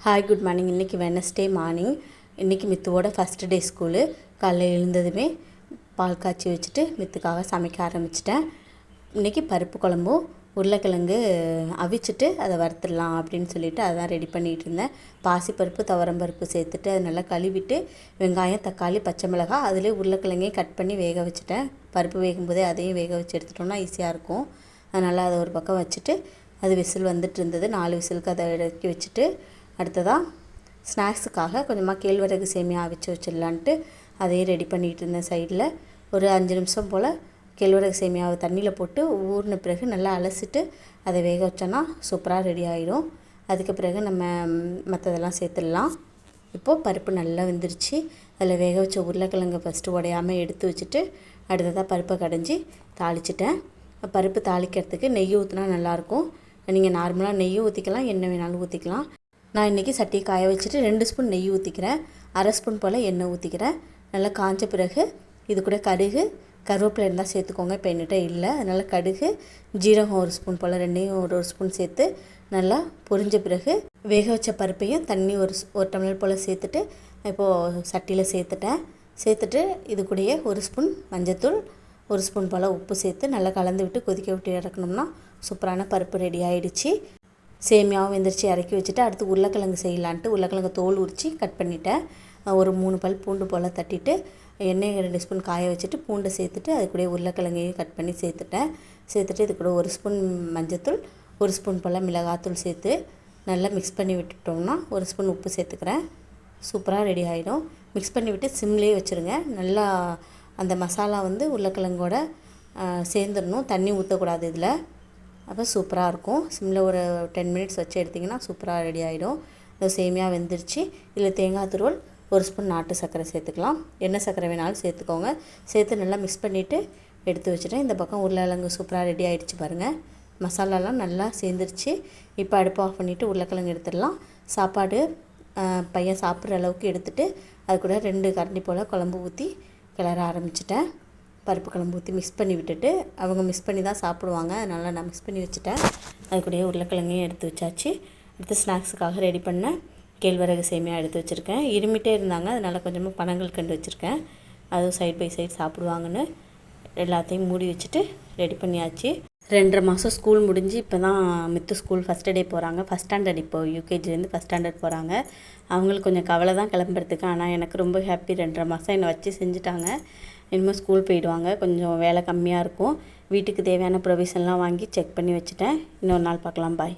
Hi good morning. இன்றைக்கி Wednesday morning. இன்றைக்கி மித்துவோட first day school. காலைல எழுந்ததுமே பால் காய்ச்சி வச்சுட்டு மித்துக்காக சமைக்க ஆரம்பிச்சிட்டேன். இன்றைக்கி பருப்பு குழம்பும் உருளைக்கிழங்கு அவிச்சிட்டு அதை வறுத்துடலாம் அப்படின்னு சொல்லிவிட்டு அதான் ரெடி பண்ணிகிட்டு இருந்தேன். பாசிப்பருப்பு துவரம்பருப்பு சேர்த்துட்டு அதை நல்லா கழுவிட்டு வெங்காயம் தக்காளி பச்சை மிளகாய் அதிலே உருளைக்கிழங்கையும் கட் பண்ணி வேக வச்சுட்டேன். பருப்பு வேகும்போதே அதையும் வேக வச்சு எடுத்துட்டோம்னா ஈஸியாக இருக்கும். அதனால் அதை ஒரு பக்கம் வச்சுட்டு அது விசில் வந்துட்டு இருந்தது. 4 விசிலுக்கு அதை இறக்கி வச்சுட்டு அடுத்ததாக ஸ்நாக்ஸுக்காக கொஞ்சமாக கேழ்வரகு சேமியா அவிச்சு வச்சிடலான்ட்டு அதையும் ரெடி பண்ணிகிட்டு இருந்தேன். சைடில் ஒரு 5 நிமிஷம் போல் கேழ்வரகு சேமியாவை தண்ணியில் போட்டு ஊறின பிறகு நல்லா அலசிட்டு அதை வேக வச்சோன்னா சூப்பராக ரெடி ஆகிடும். அதுக்கு பிறகு நம்ம மற்றதெல்லாம் சேர்த்துடலாம். இப்போது பருப்பு நல்லா வெந்துருச்சு. அதில் வேக வச்ச உருளைக்கிழங்கை ஃபஸ்ட்டு உடையாமல் எடுத்து வச்சுட்டு அடுத்ததாக பருப்பை கடைஞ்சி தாளிச்சிட்டேன். பருப்பு தாளிக்கிறதுக்கு நெய் ஊற்றினா நல்லாயிருக்கும். நீங்கள் நார்மலாக நெய்யும் ஊற்றிக்கலாம், எண்ணெய் வேணாலும் ஊற்றிக்கலாம். நான் இன்றைக்கி சட்டியை காய வச்சுட்டு 2 ஸ்பூன் நெய் ஊற்றிக்கிறேன், 1/2 ஸ்பூன் போல் எண்ணெய் ஊற்றிக்கிறேன். நல்லா காஞ்ச பிறகு இது கூட கடுகு கருவேப்பிலை இருந்தால் சேர்த்துக்கோங்க. இப்போ என்கிட்ட இல்லை, அதனால் கடுகு ஜீரகம் 1 ஸ்பூன் போல் ரெண்டையும் ஒரு ஸ்பூன் சேர்த்து நல்லா பொரிஞ்ச பிறகு வேக வச்ச பருப்பையும் தண்ணி ஒரு டம்ளர் போல் சேர்த்துட்டு இப்போது சட்டியில் சேர்த்துட்டு இது கூடயே 1 ஸ்பூன் மஞ்சத்தூள் 1 ஸ்பூன் போல் உப்பு சேர்த்து நல்லா கலந்து விட்டு கொதிக்க விட்டு இறக்கணும்னா சூப்பரான பருப்பு ரெடி ஆகிடுச்சு. சேமியாவும் வெந்திரிச்சு இறக்கி வச்சுட்டு அடுத்து உருளைக்கிழங்கு செய்யலான்ட்டு உருளைக்கிழங்கு தோல் உரித்து கட் பண்ணிவிட்டேன். ஒரு 3 பல் பூண்டு போல் தட்டிட்டு எண்ணெய் 2 ஸ்பூன் காய வச்சுட்டு பூண்டை சேர்த்துட்டு அது கூட உருளைக்கிழங்கையும் கட் பண்ணி சேர்த்துட்டு இது கூட 1 ஸ்பூன் மஞ்சத்தூள் 1 ஸ்பூன் போல் மிளகாத்தூள் சேர்த்து நல்லா மிக்ஸ் பண்ணி விட்டுட்டோம்னா 1 ஸ்பூன் உப்பு சேர்த்துக்கிறேன். சூப்பராக ரெடி ஆகிடும். மிக்ஸ் பண்ணி விட்டு சிம்லேயே வச்சுருங்க. நல்லா அந்த மசாலா உருளைக்கிழங்கோட சேர்ந்துடணும், தண்ணி ஊற்றக்கூடாது இதில். அப்போ சூப்பராக இருக்கும். சிம்மில் ஒரு 10 மினிட்ஸ் வச்சு எடுத்திங்கன்னா சூப்பராக ரெடி ஆகிடும். இந்த சேமியா வெந்துருச்சு. இதில் தேங்காய் துருவல் 1 ஸ்பூன் நாட்டு சர்க்கரை சேர்த்துக்கலாம், எண்ணெய் சர்க்கரை வேணாலும் சேர்த்துக்கோங்க. சேர்த்து நல்லா மிக்ஸ் பண்ணிவிட்டு எடுத்து வச்சுட்டேன். இந்த பக்கம் உருளைக்கிழங்கு சூப்பராக ரெடி ஆகிடுச்சு பாருங்கள். மசாலாலாம் நல்லா சேர்ந்துருச்சு. இப்போ அடுப்பு ஆஃப் பண்ணிவிட்டு உருளைக்கிழங்கு எடுத்துடலாம். சாப்பாடு பையன் சாப்பிட்ற அளவுக்கு எடுத்துகிட்டு அது கூட 2 கரண்டி போல் குழம்பு ஊற்றி கிளற ஆரம்பிச்சிட்டேன். பருப்பு குழம்பு ஊற்றி மிக்ஸ் பண்ணி விட்டுட்டு அவங்க மிக்ஸ் பண்ணி தான் சாப்பிடுவாங்க, அதனால் நான் மிக்ஸ் பண்ணி வச்சுட்டேன். அது கூடயே உருளைக்கிழங்கையும் எடுத்து வச்சாச்சு. அடுத்து ஸ்நாக்ஸுக்காக ரெடி பண்ண கேழ்வரகு சேமியா எடுத்து வச்சுருக்கேன். இருமிட்டே இருந்தாங்க, அதனால் கொஞ்சமாக பனங்கல்கண்டு வச்சுருக்கேன். அதுவும் சைட் பை சைட் சாப்பிடுவாங்கன்னு எல்லாத்தையும் மூடி வச்சுட்டு ரெடி பண்ணியாச்சு. 2.5 மாதம் ஸ்கூல் முடிஞ்சு இப்போ தான் மித்து ஸ்கூல் ஃபஸ்ட் டே போகிறாங்க. ஃபஸ்ட் ஸ்டாண்டர்ட் இப்போது யூகேஜிலேருந்து ஃபஸ்ட் ஸ்டாண்டர்ட் போகிறாங்க. அவங்களுக்கு கொஞ்சம் கவலை தான் கிளம்புறதுக்கு. ஆனால் எனக்கு ரொம்ப ஹாப்பி. 2.5 மாதம் என்னை வச்சு செஞ்சுட்டாங்க. இனிமேல் ஸ்கூல் போயிடுவாங்க. கொஞ்சம் வேலை கம்மியாக இருக்கும். வீட்டுக்கு தேவையான ப்ரொவிஷன்லாம் வாங்கி செக் பண்ணி வச்சுட்டேன். இன்னொரு நாள் பார்க்கலாம். பாய்.